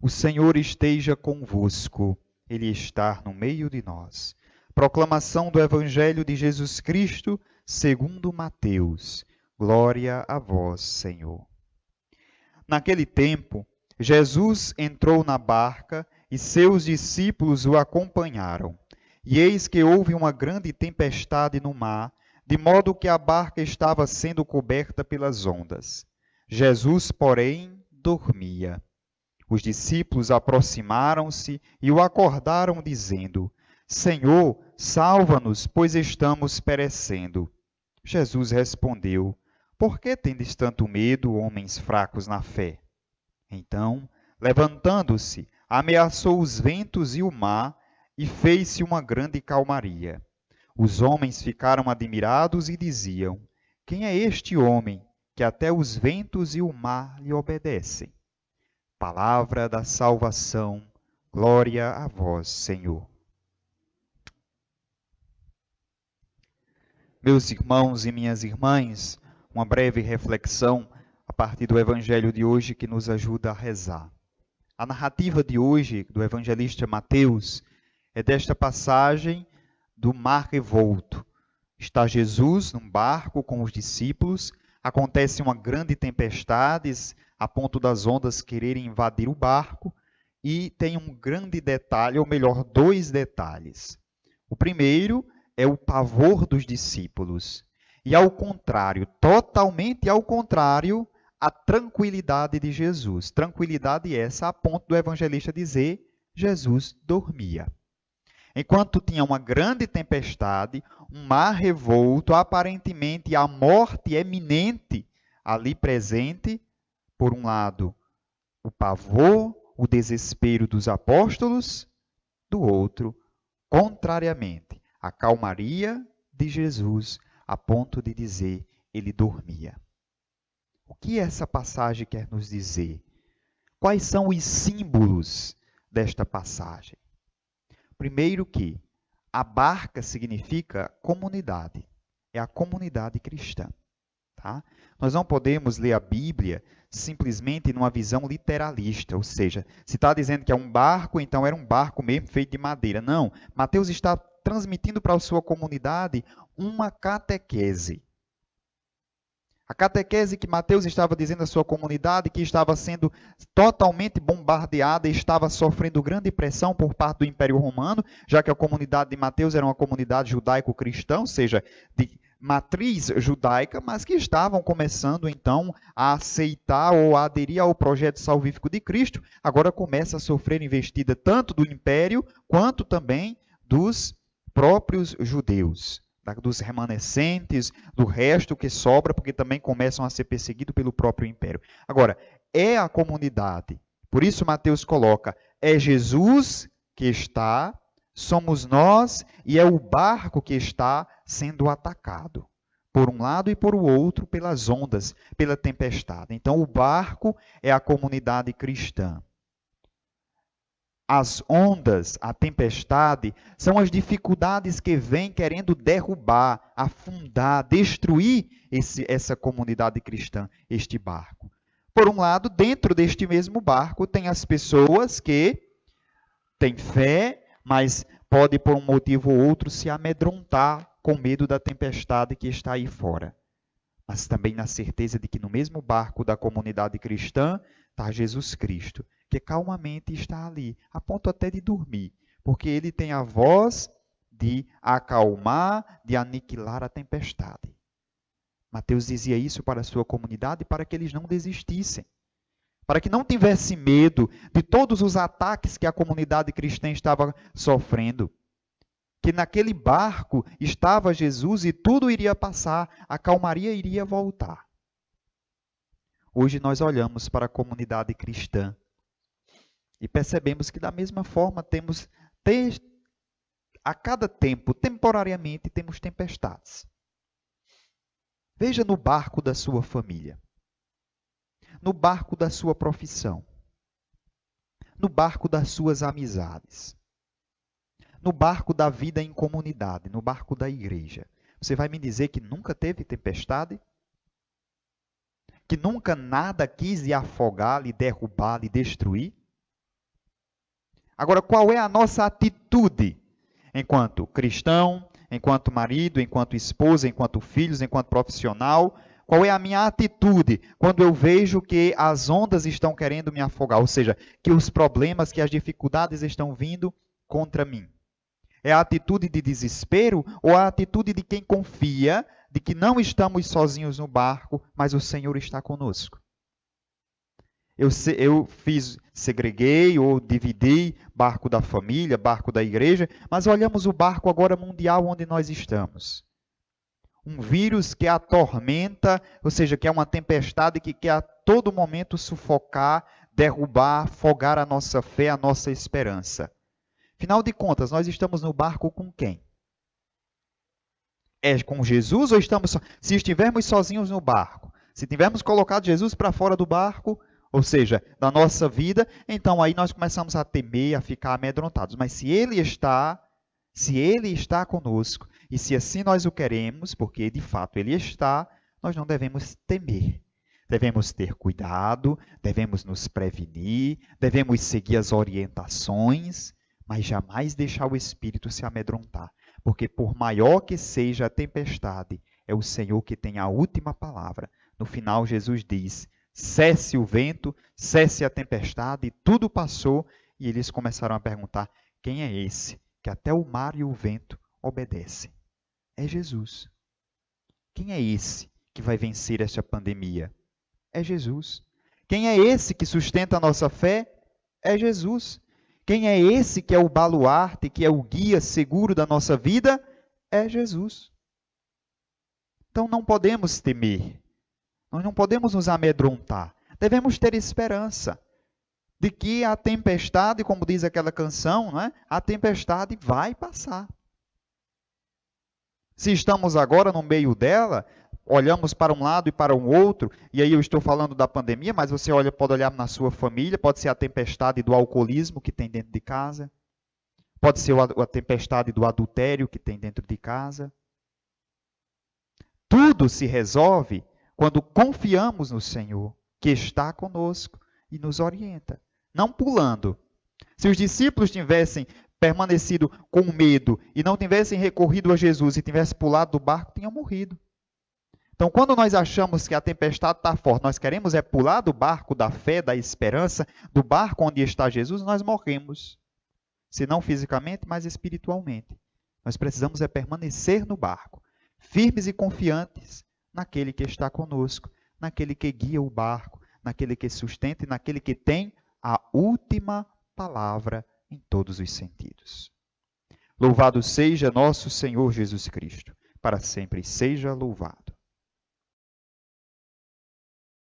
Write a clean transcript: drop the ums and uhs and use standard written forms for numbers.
O Senhor esteja convosco, Ele está no meio de nós. Proclamação do Evangelho de Jesus Cristo, segundo Mateus. Glória a vós, Senhor. Naquele tempo, Jesus entrou na barca e seus discípulos o acompanharam. E eis que houve uma grande tempestade no mar, de modo que a barca estava sendo coberta pelas ondas. Jesus, porém, dormia. Os discípulos aproximaram-se e o acordaram, dizendo: Senhor, salva-nos, pois estamos perecendo. Jesus respondeu: Por que tendes tanto medo, homens fracos na fé? Então, levantando-se, ameaçou os ventos e o mar, e fez-se uma grande calmaria. Os homens ficaram admirados e diziam: Quem é este homem que até os ventos e o mar lhe obedecem? Palavra da salvação, glória a vós, Senhor. Meus irmãos e minhas irmãs, uma breve reflexão a partir do Evangelho de hoje que nos ajuda a rezar. A narrativa de hoje, do evangelista Mateus, é desta passagem do mar revolto. Está Jesus num barco com os discípulos, acontece uma grande tempestade, a ponto das ondas quererem invadir o barco, e tem um grande detalhe, ou melhor, dois detalhes. O primeiro é o pavor dos discípulos, e ao contrário, totalmente ao contrário, a tranquilidade de Jesus. Tranquilidade essa a ponto do evangelista dizer: Jesus dormia. Enquanto tinha uma grande tempestade, um mar revolto, aparentemente a morte eminente ali presente, por um lado, o pavor, o desespero dos apóstolos, do outro, contrariamente, a calmaria de Jesus, a ponto de dizer, ele dormia. O que essa passagem quer nos dizer? Quais são os símbolos desta passagem? Primeiro que a barca significa comunidade, é a comunidade cristã. Tá? Nós não podemos ler a Bíblia simplesmente numa visão literalista, ou seja, se está dizendo que é um barco, então era um barco mesmo feito de madeira. Não, Mateus está transmitindo para a sua comunidade uma catequese. A catequese que Mateus estava dizendo à sua comunidade, que estava sendo totalmente bombardeada e estava sofrendo grande pressão por parte do Império Romano, já que a comunidade de Mateus era uma comunidade judaico-cristã, ou seja, de matriz judaica, mas que estavam começando então a aceitar ou a aderir ao projeto salvífico de Cristo, agora começa a sofrer investida tanto do Império quanto também dos próprios judeus, dos remanescentes, do resto que sobra, porque também começam a ser perseguidos pelo próprio Império. Agora, é a comunidade, por isso Mateus coloca, é Jesus que está, somos nós e é o barco que está sendo atacado, por um lado e por o outro, pelas ondas, pela tempestade. Então, o barco é a comunidade cristã. As ondas, a tempestade, são as dificuldades que vêm querendo derrubar, afundar, destruir essa comunidade cristã, este barco. Por um lado, dentro deste mesmo barco, tem as pessoas que têm fé, mas pode, por um motivo ou outro, se amedrontar com medo da tempestade que está aí fora. Mas também na certeza de que no mesmo barco da comunidade cristã está Jesus Cristo, que calmamente está ali, a ponto até de dormir, porque ele tem a voz de acalmar, de aniquilar a tempestade. Mateus dizia isso para a sua comunidade para que eles não desistissem, para que não tivesse medo de todos os ataques que a comunidade cristã estava sofrendo, que naquele barco estava Jesus e tudo iria passar, a calmaria iria voltar. Hoje nós olhamos para a comunidade cristã e percebemos que da mesma forma temos, a cada tempo, temporariamente, temos tempestades. Veja no barco da sua família, no barco da sua profissão, no barco das suas amizades, no barco da vida em comunidade, no barco da igreja. Você vai me dizer que nunca teve tempestade? Que nunca nada quis lhe afogar, lhe derrubar, lhe destruir? Agora, qual é a nossa atitude enquanto cristão, enquanto marido, enquanto esposa, enquanto filhos, enquanto profissional? Qual é a minha atitude quando eu vejo que as ondas estão querendo me afogar? Ou seja, que os problemas, que as dificuldades estão vindo contra mim. É a atitude de desespero ou a atitude de quem confia de que não estamos sozinhos no barco, mas o Senhor está conosco? Eu segreguei ou dividi barco da família, barco da igreja, mas olhamos o barco agora mundial onde nós estamos. Um vírus que atormenta, ou seja, que é uma tempestade que quer a todo momento sufocar, derrubar, afogar a nossa fé, a nossa esperança. Afinal de contas, nós estamos no barco com quem? É com Jesus ou estamos... Se estivermos sozinhos no barco, se tivermos colocado Jesus para fora do barco, ou seja, da nossa vida, então aí nós começamos a temer, a ficar amedrontados. Mas se Ele está conosco, e se assim nós o queremos, porque de fato Ele está, nós não devemos temer. Devemos ter cuidado, devemos nos prevenir, devemos seguir as orientações, mas jamais deixar o Espírito se amedrontar. Porque por maior que seja a tempestade, é o Senhor que tem a última palavra. No final, Jesus diz: cesse o vento, cesse a tempestade, tudo passou, e eles começaram a perguntar: quem é esse que até o mar e o vento obedecem? É Jesus. Quem é esse que vai vencer esta pandemia? É Jesus. Quem é esse que sustenta a nossa fé? É Jesus. Quem é esse que é o baluarte, que é o guia seguro da nossa vida? É Jesus. Então não podemos temer. Nós não podemos nos amedrontar. Devemos ter esperança de que a tempestade, como diz aquela canção, não é? A tempestade vai passar. Se estamos agora no meio dela, olhamos para um lado e para o outro, e aí eu estou falando da pandemia, mas você pode olhar na sua família, pode ser a tempestade do alcoolismo que tem dentro de casa, pode ser a tempestade do adultério que tem dentro de casa. Tudo se resolve quando confiamos no Senhor, que está conosco e nos orienta, não pulando. Se os discípulos tivessem permanecido com medo e não tivessem recorrido a Jesus e tivessem pulado do barco, tinham morrido. Então, quando nós achamos que a tempestade está forte, nós queremos pular do barco da fé, da esperança, do barco onde está Jesus, nós morremos. Se não fisicamente, mas espiritualmente. Nós precisamos permanecer no barco, firmes e confiantes naquele que está conosco, naquele que guia o barco, naquele que sustenta e naquele que tem a última palavra em todos os sentidos. Louvado seja nosso Senhor Jesus Cristo, para sempre seja louvado.